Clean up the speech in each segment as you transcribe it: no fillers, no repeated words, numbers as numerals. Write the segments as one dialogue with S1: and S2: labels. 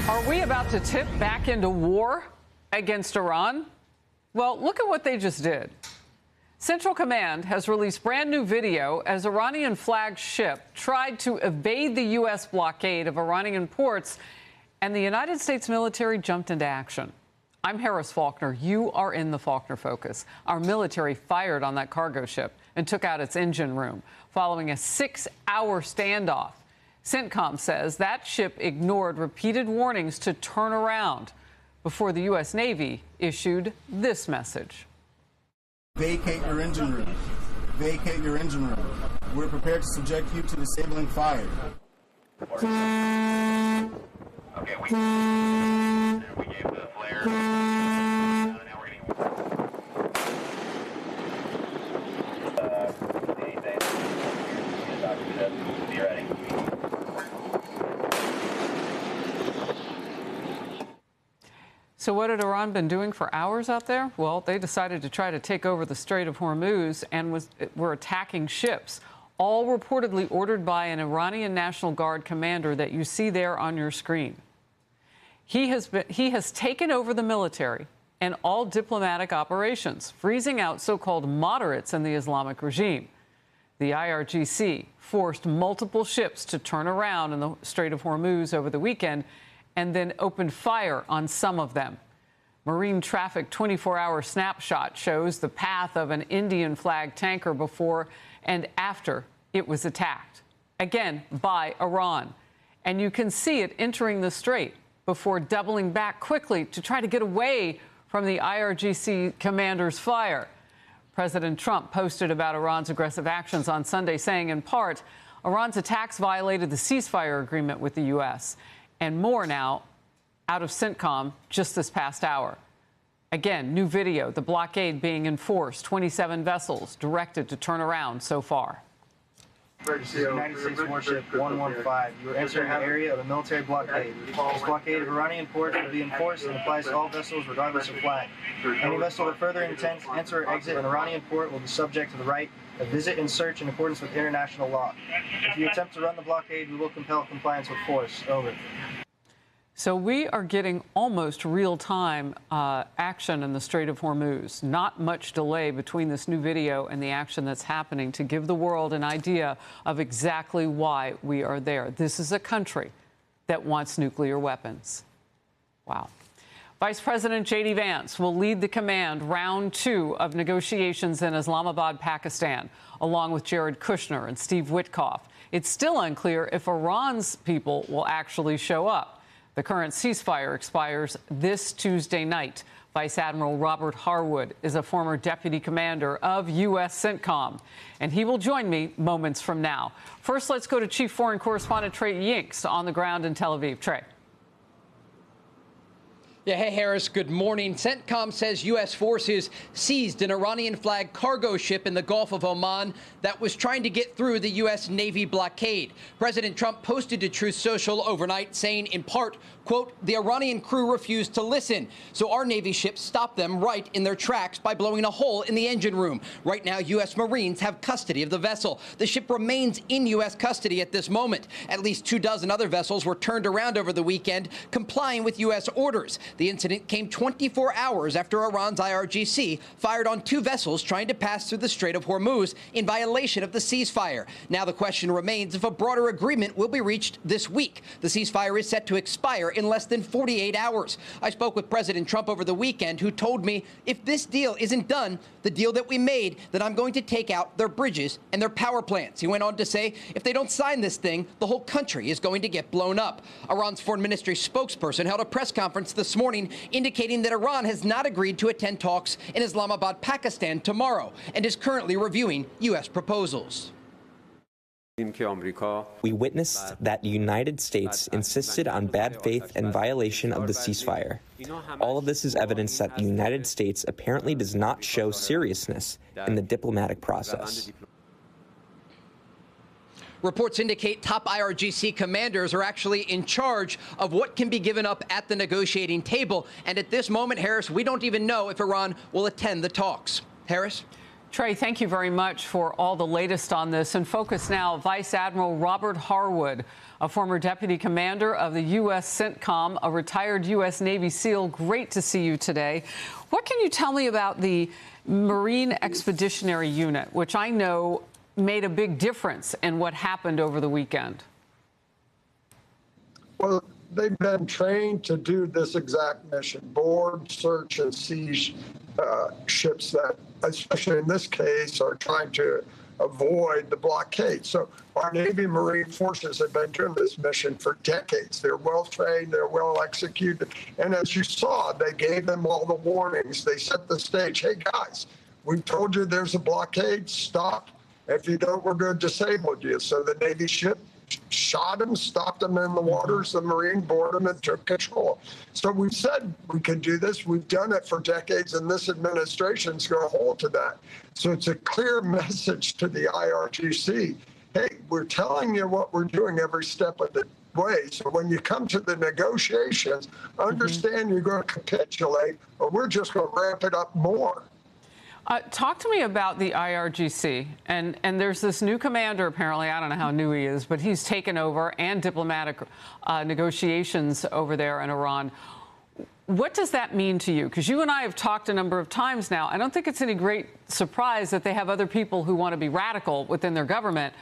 S1: Are we about to tip back into war against Iran? Well, look at what they just did. Central Command has released brand new video as Iranian flagged ship tried to evade the U.S. blockade of Iranian ports, and the United States military jumped into action. I'm Harris Faulkner. You are in the Faulkner Focus. Our military fired on that cargo ship and took out its engine room following a 6-hour standoff. CENTCOM says that ship ignored repeated warnings to turn around before the U.S. Navy issued this message.
S2: Vacate your engine room. Vacate your engine room. We're prepared to subject you to disabling fire.
S3: Okay, we gave the flare. Now we're getting be ready.
S1: So what had Iran been doing for hours out there? Well, they decided to try to take over the Strait of Hormuz and were attacking ships, all reportedly ordered by an Iranian National Guard commander that you see there on your screen. He has taken over the military and all diplomatic operations, freezing out so-called moderates in the Islamic regime. The IRGC forced multiple ships to turn around in the Strait of Hormuz over the weekend and then opened fire on some of them. Marine Traffic 24-hour snapshot shows the path of an Indian-flagged tanker before and after it was attacked, again by Iran. And you can see it entering the strait before doubling back quickly to try to get away from the IRGC commander's fire. President Trump posted about Iran's aggressive actions on Sunday, saying, in part, Iran's attacks violated the ceasefire agreement with the U.S., and more now out of CENTCOM just this past hour. Again, new video, the blockade being enforced, 27 vessels directed to turn around so far.
S4: United States warship 115. You are entering the area of a military blockade. This blockade of Iranian ports will be enforced and applies to all vessels regardless of flag. Any vessel that further intends to enter or exit an Iranian port will be subject to the right of visit and search in accordance with international law. If you attempt to run the blockade, we will compel compliance with force. Over.
S1: So we are getting almost real-time action in the Strait of Hormuz. Not much delay between this new video and the action that's happening to give the world an idea of exactly why we are there. This is a country that wants nuclear weapons. Wow. Vice President J.D. Vance will lead the command round 2 of negotiations in Islamabad, Pakistan, along with Jared Kushner and Steve Witkoff. It's still unclear if Iran's people will actually show up. The current ceasefire expires this Tuesday night. Vice Admiral Robert Harwood is a former deputy commander of U.S. CENTCOM, and he will join me moments from now. First, let's go to Chief Foreign Correspondent Trey Yingst on the ground in Tel Aviv. Trey.
S5: Yeah, hey, Harris, good morning. CENTCOM says U.S. forces seized an Iranian-flagged cargo ship in the Gulf of Oman that was trying to get through the U.S. Navy blockade. President Trump posted to Truth Social overnight saying, in part, quote, the Iranian crew refused to listen, so our Navy ships stopped them right in their tracks by blowing a hole in the engine room. Right now, U.S. Marines have custody of the vessel. The ship remains in U.S. custody at this moment. At least 24 other vessels were turned around over the weekend, complying with U.S. orders. The incident came 24 hours after Iran's IRGC fired on 2 vessels trying to pass through the Strait of Hormuz in violation of the ceasefire. Now the question remains if a broader agreement will be reached this week. The ceasefire is set to expire in less than 48 hours. I spoke with President Trump over the weekend, who told me if this deal isn't done, the deal that we made, that I'm going to take out their bridges and their power plants. He went on to say if they don't sign this thing, the whole country is going to get blown up. Iran's foreign ministry spokesperson held a press conference this morning indicating that Iran has not agreed to attend talks in Islamabad, Pakistan tomorrow and is currently reviewing U.S. proposals.
S6: We witnessed that the United States insisted on bad faith and violation of the ceasefire. All of this is evidence that the United States apparently does not show seriousness in the diplomatic process.
S5: Reports indicate top IRGC commanders are actually in charge of what can be given up at the negotiating table. And at this moment, Harris, we don't even know if Iran will attend the talks. Harris?
S1: Trey, thank you very much for all the latest on this. And focus now, Vice Admiral Robert Harwood, a former deputy commander of the U.S. CENTCOM, a retired U.S. Navy SEAL. Great to see you today. What can you tell me about the Marine Expeditionary Unit, which I know made a big difference in what happened over the weekend?
S7: Well, they've been trained to do this exact mission, board, search, and seize ships that, especially in this case, are trying to avoid the blockade. So our Navy Marine forces have been doing this mission for decades. They're well trained, they're well executed. And as you saw, they gave them all the warnings. They set the stage. Hey, guys, we told you there's a blockade. Stop. If you don't, we're going to disable you. So the Navy ship shot them, stopped them in the waters, the Marine boarded them and took control. So we've said we can do this. We've done it for decades, and this administration's going to hold to that. So it's a clear message to the IRGC. Hey, we're telling you what we're doing every step of the way. So when you come to the negotiations, understand you're going to capitulate, or we're just going to ramp it up more.
S1: Talk to me about the IRGC. And there's this new commander, apparently. I don't know how new he is, but he's taken over, and diplomatic negotiations over there in Iran. What does that mean to you? Because you and I have talked a number of times now. I don't think it's any great surprise that they have other people who want to be radical within their government.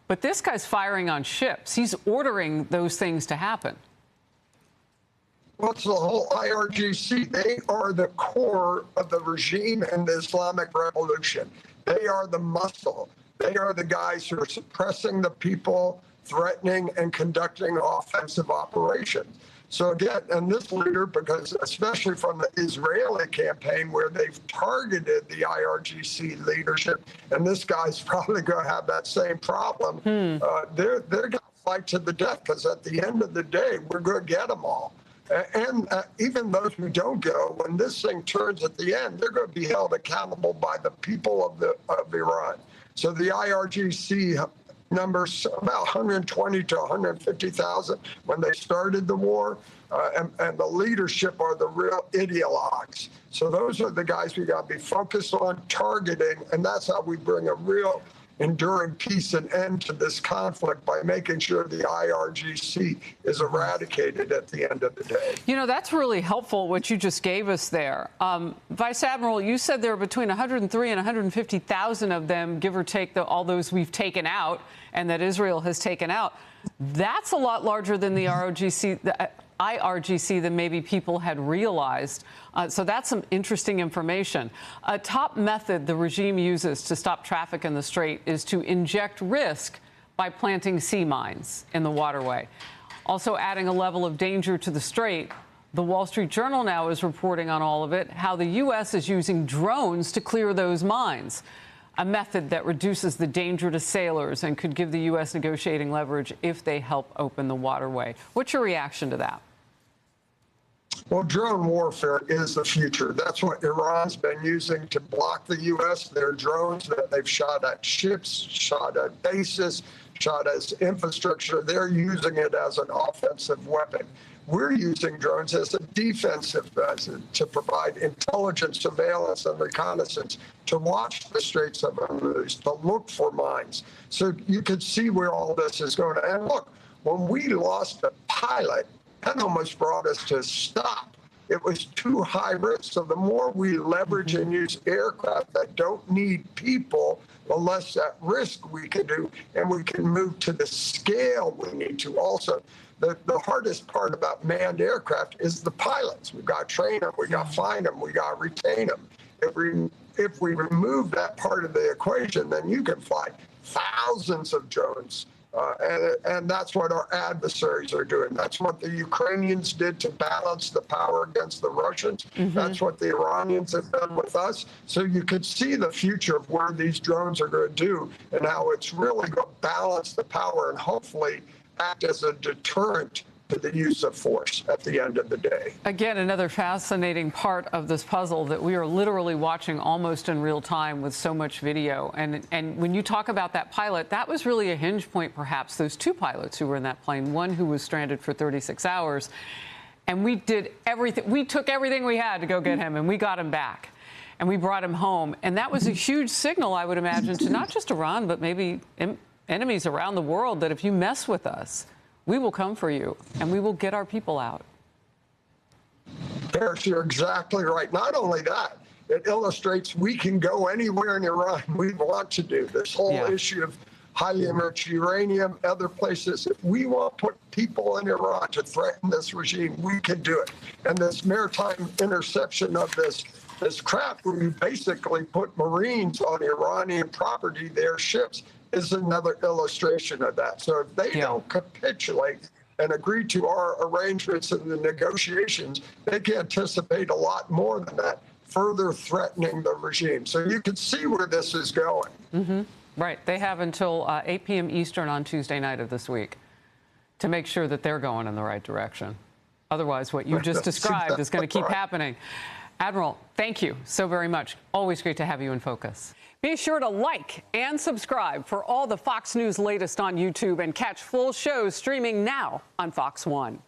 S1: But this guy's firing on ships. He's ordering those things to happen.
S7: Well, it's the whole IRGC. They are the core of the regime and the Islamic Revolution. They are the muscle. They are the guys who are suppressing the people, threatening and conducting offensive operations. So again, and this leader, because especially from the Israeli campaign where they've targeted the IRGC leadership, and this guy's probably going to have that same problem, they're going to fight to the death, because at the end of the day, we're going to get them all. And even those who don't go, when this thing turns at the end, they're going to be held accountable by the people of Iran. So the IRGC numbers about 120 to 150,000 when they started the war, and the leadership are the real ideologues. So those are the guys we got to be focused on targeting, and that's how we bring a real enduring peace and end to this conflict, by making sure the IRGC is eradicated at the end of the day.
S1: You know, that's really helpful, what you just gave us there. Vice Admiral, you said there are between 103 and 150,000 of them, give or take all those we've taken out and that Israel has taken out. That's a lot larger than the IRGC than maybe people had realized. So that's some interesting information. A top method the regime uses to stop traffic in the Strait is to inject risk by planting sea mines in the waterway, also adding a level of danger to the Strait. The Wall Street Journal now is reporting on all of it, how the U.S. is using drones to clear those mines, a method that reduces the danger to sailors and could give the U.S. negotiating leverage if they help open the waterway. What's your reaction to that?
S7: Well, drone warfare is the future. That's what Iran's been using to block the U.S. Their drones that they've shot at ships, shot at bases, shot as infrastructure. They're using it as an offensive weapon. We're using drones as a defensive weapon to provide intelligence, surveillance, and reconnaissance, to watch the Straits of Hormuz, to look for mines. So you can see where all this is going. And look, when we lost a pilot, that almost brought us to a stop. It was too high risk. So the more we leverage and use aircraft that don't need people, the less at risk we can do, and we can move to the scale we need to. Also, the hardest part about manned aircraft is the pilots. We've got to train them, we got to find them, we got to retain them. If we remove that part of the equation, then you can fly thousands of drones. And that's what our adversaries are doing. That's what the Ukrainians did to balance the power against the Russians. That's what the Iranians have done with us. So you could see the future of where these drones are going to do, and how it's really going to balance the power and hopefully act as a deterrent to the use of force at the end of the day.
S1: Again, another fascinating part of this puzzle that we are literally watching almost in real time with so much video. And when you talk about that pilot, that was really a hinge point, perhaps, those two pilots who were in that plane, one who was stranded for 36 hours. And we did everything. We took everything we had to go get him, and we got him back. and we brought him home. And that was a huge signal, I would imagine, to not just Iran, but maybe enemies around the world, that if you mess with us, we will come for you and we will get our people out.
S7: Paris, you're exactly right. Not only that, it illustrates we can go anywhere in Iran we want to do. This whole issue of highly enriched uranium, other places. If we want to put people in Iran to threaten this regime, we can do it. And this maritime interception of this craft where you basically put Marines on Iranian property, their ships, is another illustration of that. So if they don't capitulate and agree to our arrangements and the negotiations, they can anticipate a lot more than that, further threatening the regime. So you can see where this is going.
S1: Mm-hmm. Right. They have until 8 p.m. Eastern on Tuesday night of this week to make sure that they're going in the right direction. Otherwise, what you just described is going to keep happening. Admiral, thank you so very much. Always great to have you in focus. Be sure to like and subscribe for all the Fox News latest on YouTube and catch full shows streaming now on Fox One.